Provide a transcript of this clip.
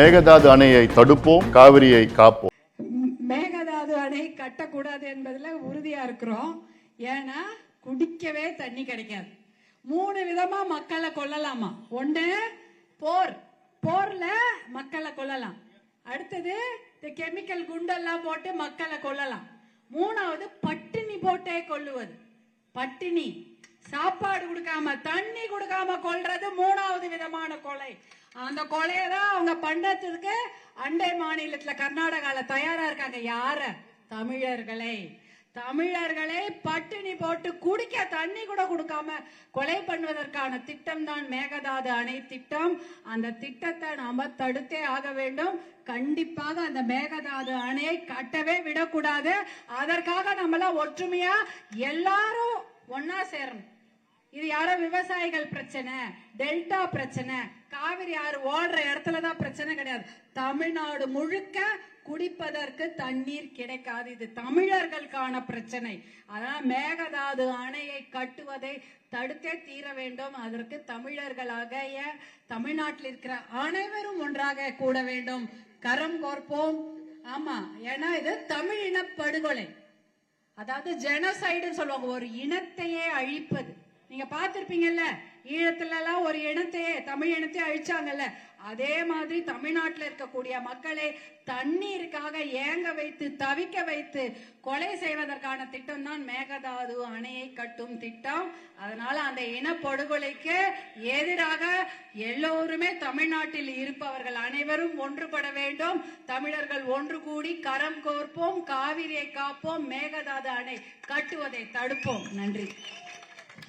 மேகதாது அணையை தடுப்போம், காவிரியை காப்போம். மேகதாது அணை கட்டக்கூடாது என்பதுல உறுதியா இருக்கிறோம். ஏன்னா குடிக்கவே தண்ணி கிடைக்காது. 3 விதமா மக்களை கொல்லலாமா. ஒண்ணு போர்ல மக்களை கொல்லலாம். அடுத்தது கெமிக்கல் குண்டெல்லாம் போட்டு மக்களை கொல்லலாம். 3வது பட்டினி போட்டே கொல்லுவது. பட்டினி, சாப்பாடு கொடுக்காம தண்ணி கொடுக்காம கொல்றது 3வது விதமான கொலை. அந்த கொலையை தான் அவங்க பண்ணதுக்கு அண்டை மாநிலத்துல கர்நாடகால தயாரா இருக்காங்க. யார? தமிழர்களை பட்டினி போட்டு குடிக்க தண்ணி கூட கொடுக்காம கொலை பண்ணுவதற்கான திட்டம் தான் மேகதாது அணை திட்டம். அந்த திட்டத்தை நாம தடுத்தே ஆக வேண்டும். கண்டிப்பாக அந்த மேகதாது அணையை கட்டவே விடக்கூடாது. அதற்காக நம்மள ஒற்றுமையா எல்லாரும் ஒன்னா சேரணும். இது யாரோ விவசாயிகள் பிரச்சனை, டெல்டா பிரச்சனை, காவிரி ஆறு ஓடுற இடத்துலதான் பிரச்சனை கிடையாது. தமிழ்நாடு முழுக்க குடிப்பதற்கு தண்ணீர் கிடைக்காது. இது தமிழர்களுக்கான பிரச்சனை. அதனால மேகதாது அணையை கட்டுவதை தடுத்தே தீர வேண்டும். அதற்கு தமிழர்களாக தமிழ்நாட்டில் இருக்கிற அனைவரும் ஒன்றாக கூட வேண்டும். கரம் கோர்ப்போம். ஆமா, ஏன்னா இது தமிழ் இன படுகொலை. அதாவது ஜெனோசைடு சொல்லுவாங்க, ஒரு இனத்தையே அழிப்பது. நீங்க பாத்திருப்பீங்கல்ல, ஈழத்துல எல்லாம் ஒரு இனத்தையே, தமிழ் இனத்தையே அழிச்சாங்கல்ல. அதே மாதிரி தமிழ்நாட்டில் இருக்கக்கூடிய மக்களை தண்ணீருக்காக ஏங்க வைத்து தவிக்க வைத்து கொலை செய்வதற்கான திட்டம் தான் மேகதாது அணையை கட்டும் திட்டம். அதனால அந்த இனப்படுகொலைக்கு எதிராக எல்லோருமே தமிழ்நாட்டில் இருப்பவர்கள் அனைவரும் ஒன்றுபட வேண்டும். தமிழர்கள் ஒன்று கூடி கரம் கோர்ப்போம், காவிரியை காப்போம், மேகதாது அணை கட்டுவதை தடுப்போம். நன்றி.